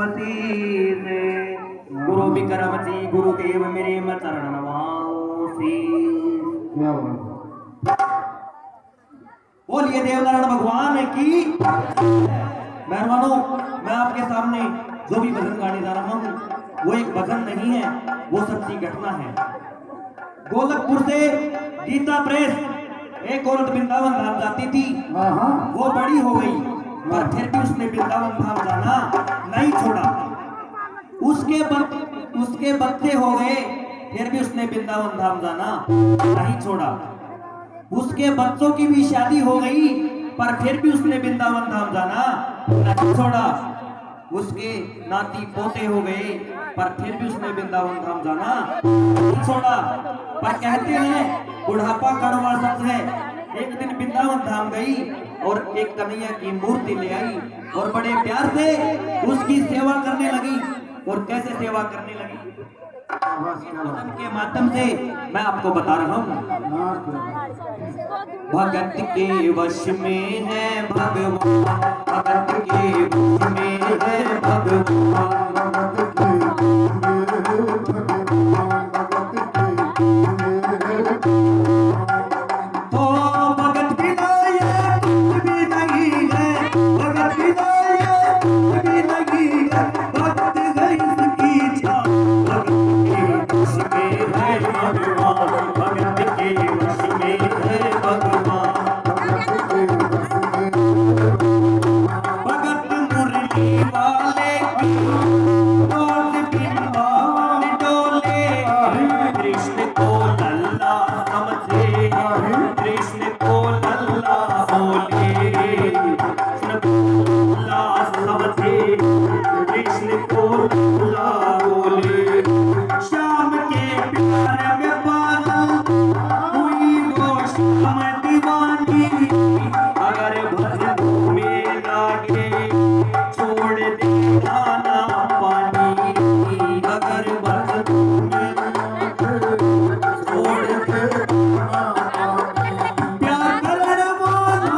शीस गुरु विक्रम जी गुरुदेव मेरे मैं चरण नवाऊं शीस। बोलिए देवनारायण भगवान की। मेहरबानों, मैं आपके सामने जो भी भजन गाने जा रहा हूं वो एक भजन नहीं है, वो सच्ची घटना है। गोलकपुर से गीता प्रेस एक औरत वृंदावन धाम जाती थी। वो बड़ी हो गई पर फिर भी उसने वृंदावन धाम जाना नहीं छोड़ा। उसके बच्चे हो गए फिर भी उसने वृंदावन धाम जाना नहीं छोड़ा। उसके बच्चों की भी शादी हो गई पर फिर भी उसने वृंदावन धाम जाना नहीं छोड़ा। उसके नाती पोते हो गए पर फिर भी उसने वृंदावन धाम जाना नहीं छोड़ा। पर कहते हैं बुढ़ापा कड़वा सच है। एक दिन वृंदावन धाम गई और एक कन्हैया की मूर्ति ले आई और बड़े प्यार से उसकी सेवा करने लगी। और कैसे सेवा करने लगी भजन के माध्यम से मैं आपको बता रहा हूँ। भगत के वश में है भगवान, भगत के वश में है भगवान। तो भगत बिना ये कुछ भी नहीं है, भगत बिना ये कुछ भी नहीं है। भगत है इसकी जान, भगत के वश में है भगवान, भगत के वश में है भगवान। भगत मुरली वाले की रोज बिंदान डोले, कृष्ण को लल्ला समझे, कृष्ण को लल्ला बोले, कृष्ण को लल्ला समझे, कृष्ण को लल्ला बोले। शाम के प्यार में पागल हुई वो शाम दीवानी, अगर भजन में लागे छोड़ दे खाना पानी, अगर भजन में छोड़ दे प्यार करने वाला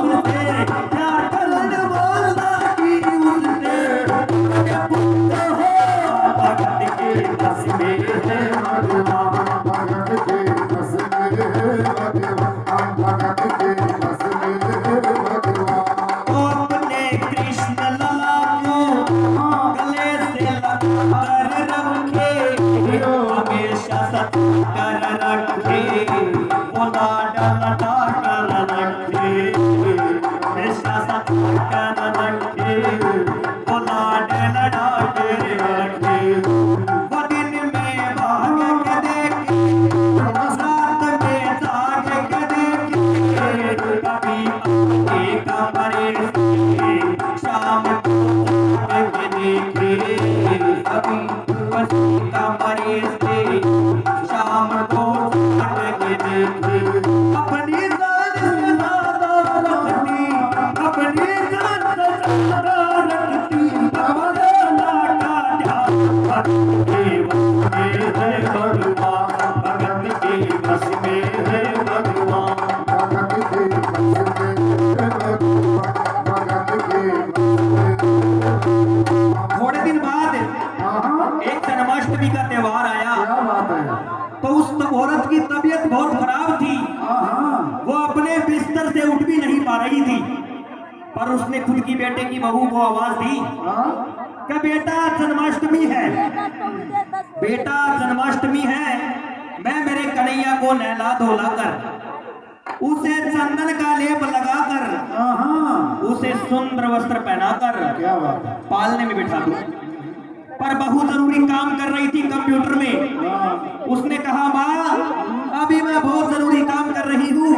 उससे, प्यार करने वाला की उससे भगत के बस में है भगवान, भगत के बस में है भगवान, भगत के बस में है भगवान। तो अपने कृष्ण लला को गले से लगा कर रखे, हमेशा सत कर रखे, वो लाडा लटा कर रखे, हमेशा सत कर रखे, वो लाडा लटा कर रखे। वो दिन में भाग के देखे, रात में जाग के देखे, कभी आगे कमरे से शाम को जाग के देखे, कभी बसी कमरे से शाम को जाग के देखे। अपनी जान से ज्यादा रखती, अपनी जान से ज्यादा रखती, भगवाना का ध्यान। भगत के वश में है भगवान, भगत के वश में है भगवान। भगत के बस में है भगवान, भगत के बस में। थोड़े दिन बाद एक जन्माष्टमी का त्योहार आया। क्या बात है। तो उस औरत की तबीयत बहुत खराब थी। वो अपने बिस्तर से उठ भी नहीं पा रही थी। पर उसने खुद की बेटे की बहू को आवाज दी कि बेटा जन्माष्टमी है, बेटा जन्माष्टमी है, मैं मेरे कन्हैया को नहला धोला कर, उसे चंदन का लेप लगाकर, उसे सुंदर वस्त्र पहनाकर क्या बात है। पालने में बिठा दूं। पर बहू जरूरी काम कर रही थी कंप्यूटर में। उसने कहा माँ अभी मैं बहुत जरूरी काम कर रही हूँ,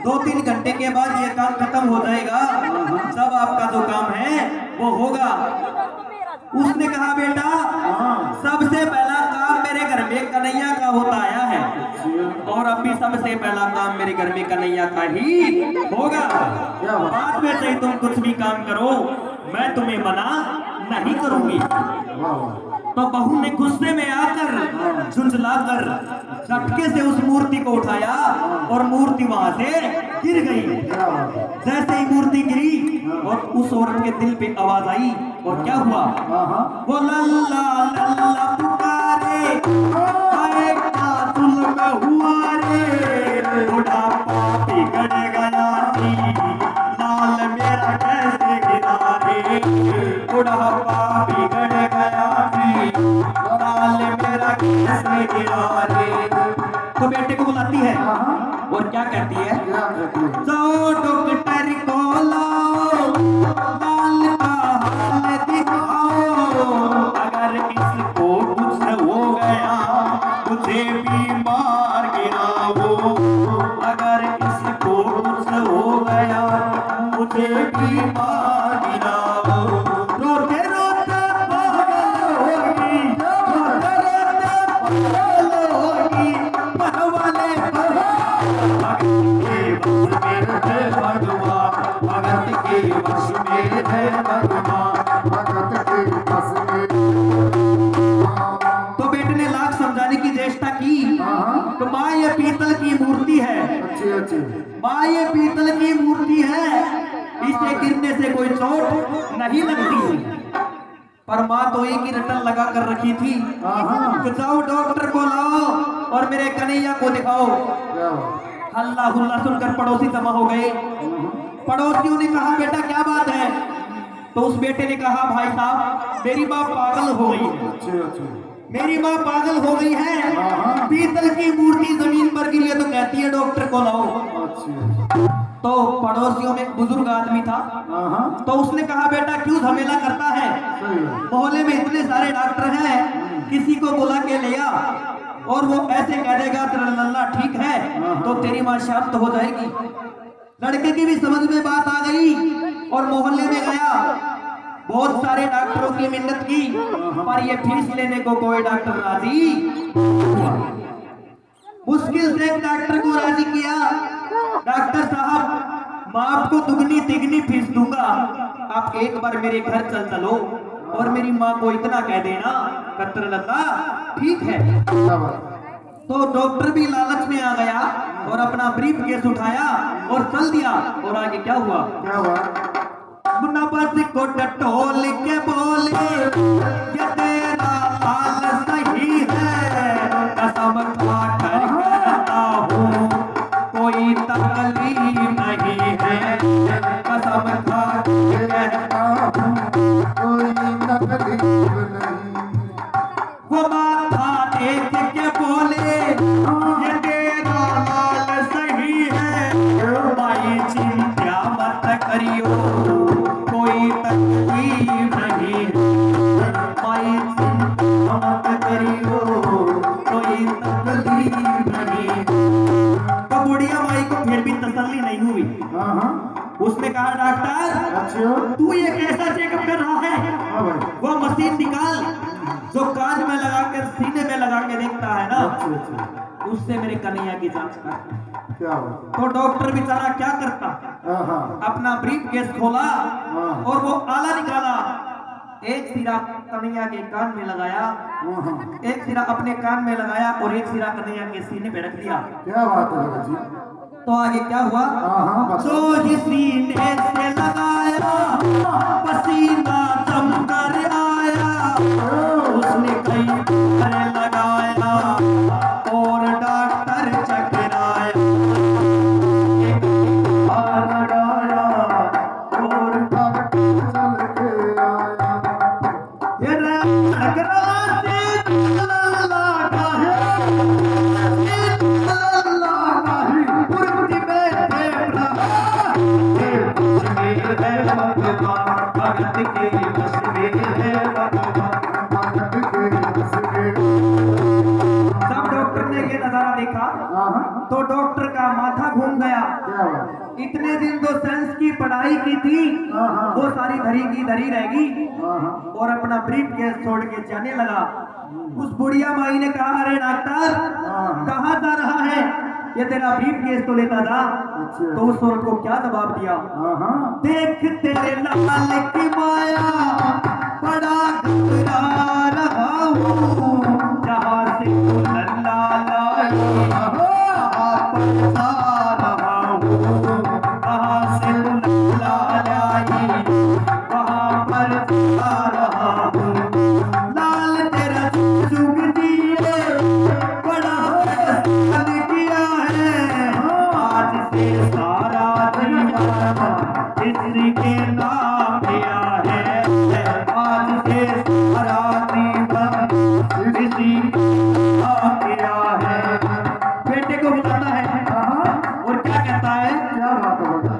2-3 घंटे के बाद ये काम खत्म हो जाएगा, जब आपका जो काम है वो होगा। उसने कहा बेटा सबसे पहला काम मेरे घर में कन्हैया का होता आया है और अभी सबसे पहला काम मेरे घर में कन्हैया का ही होगा। बाद में चाहे तुम कुछ भी काम करो, मैं तुम्हें मना नहीं करूंगी। तो बहू ने गुस्से में आकर झुंझलाकर झटके से उस मूर्ति को उठाया और मूर्ति वहां से गिर गई। क्या बात है? जैसे ही मूर्ति गिरी और उस औरत के दिल पे आवाज आई और क्या हुआ, हाँ हाँ वो लल्ला लल्ला पुकारे, आए क्या जुल्म हुआ रे, बुढ़ापा बिगड़ गया नी, लाल मेरा कैसे गिरा रे, बुढ़ापा बिगड़ गया नी, लाल मेरा कैसे गिरा रे। तो बेटे को बुलाती है और क्या कहती है, क्या कहती है? जाओ डॉक्टर को लाओ, लाल का हाल दिखाओ, अगर इसको कुछ हो गया मुझे बीमार गिराओ, अगर इसको कुछ हो गया मुझे बीमार गिराओ। रोते रोते पागल होगी, रोते रोते पागल होगी, परवाले भगत के वश में है भगवान, भगत के बस में। तो बेटे ने लाख समझाने की चेष्टा की तो माँ ये पीतल की मूर्ति है, अच्छी अच्छी। माँ ये पीतल की मूर्ति है, इसे गिरने से कोई चोट नहीं लगती। पर माँ तो एक ही रटन लगा कर रखी थी, तो जाओ डॉक्टर को लाओ और मेरे कन्हैया को दिखाओ। क्या हुआ? हल्ला हुल्ला सुनकर पड़ोसी जमा हो गए। पड़ोसियों ने कहा बेटा क्या बात है, तो उस बेटे ने कहा भाई साहब मेरी माँ पागल हो गई है, अच्छी अच्छी। मेरी माँ पागल हो गई है, पीतल की मूर्ति जमीन पर गिरी है तो कहती है डॉक्टर को लाओ। अच्छी अच्छी। तो पड़ोसियों में एक बुजुर्ग आदमी था, तो उसने कहा बेटा क्यों झमेला करता है, सही है। मोहल्ले में इतने सारे डॉक्टर हैं, किसी को बुला के ले आ और वो ऐसे कह देगा तेरा लल्ला ठीक है तो तेरी माँ शांत हो जाएगी। लड़के की भी समझ में बात आ गई और मोहल्ले में गया, बहुत सारे डॉक्टरों की मिन्नत की पर ये फीस लेने को कोई डॉक्टर राजी नहीं हुआ। मुश्किल से एक डॉक्टर को राजी किया, डॉक्टर साहब मैं आपको दुगनी तिगनी फीस दूंगा, आप एक बार मेरे घर चलो और मेरी माँ को इतना कह देना कतर लल्ला ठीक है। क्या बात है? तो डॉक्टर भी लालच में आ गया और अपना ब्रीफ केस उठाया और चल दिया। और आगे क्या हुआ, क्या हुआ? मुन्ना बस को टटोल के बोले ये तेरा हाल सही है, कसम खा कर कहता हूँ कोई तकलीफ नहीं है, कसम खा कर कहता हूँ कोई तकलीफ नहीं। वो माथा देख के बोले ये तेरा हाल सही है, भाई चिंता मत करियो कोई तकलीफ नहीं है, भाई चिंता मत करियो कोई तकलीफ नहीं है। तो बुढ़िया माई को फिर भी तसल्ली नहीं हुई, उसने कहा डॉक्टर अच्छा। तू ये कैसा चेकअप कर रहा है, हाँ भाई। वो मशीन निकाल जो कान में लगा कर सीने में लगा के देखता है ना, अच्छी अच्छी। उससे मेरे कन्हैया की जांच कर। क्या हुआ? तो डॉक्टर बेचारा क्या करता, अपना ब्रीफ केस खोला और वो आला निकाला, एक सिरा कन्हैया के कान में लगाया, एक सिरा अपने कान में लगाया और एक सिरा कन्हैया के सीने पे रख दिया। क्या बात है भगत जी? तो आगे क्या हुआ, जो ही सीने से लगाया पसीना जम कर आया, उसने कई बार लगाया और डॉक्टर चकराया, एक बार लगाया और डॉक्टर चल के आया। ये टकरा से अल्लाह का है, अल्लाह का है, पूर्ति में देवरा ये कुछ में है भगवान, भगत के बस में है भगवान। भगत के बस में। जब डॉक्टर ने ये नजारा देखा तो डॉक्टर का माथा घूम गया। क्या हुआ? इतने दिन जो साइंस की पढ़ाई की थी वो सारी धरी की धरी रहेगी और अपना ब्रीफ केस छोड़ के जाने लगा। उस बुढ़िया माई ने कहा अरे डॉक्टर कहाँ जा रहा है, ये तेरा ब्रीफ केस तो लेता था। तो उस औरत को क्या जवाब दिया, देख तेरे लाल की माया बड़ा घबरा रहा हूँ, जहाँ से तू लल्ला लाया रहा हूँ। लाल तेरा जुग जिए बड़ा हसन किया है, आज से सारा दीवाना इसी के नाम किया है, आज से सारा दीवाना इसी के नाम किया है। बेटे को बुलाता है और क्या कहता है, क्या बात है बेटा?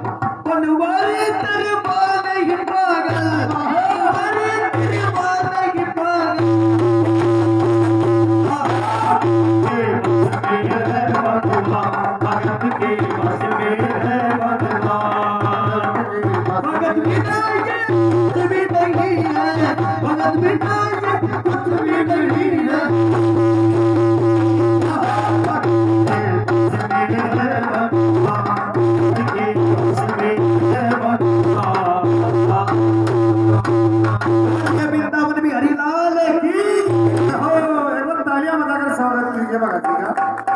बनवारी तेरे बाल नहीं पागल, बनवारी तेरे बाल नहीं पागल। भगत के बस में है बदला, भगत बिना ये कुछ भी नहीं है, भगत बिना ये कुछ भी नहीं है। वृंदावन में हरिलाल की हो, एकदम तालियां बजाकर स्वागत कीजिए भगत जी का।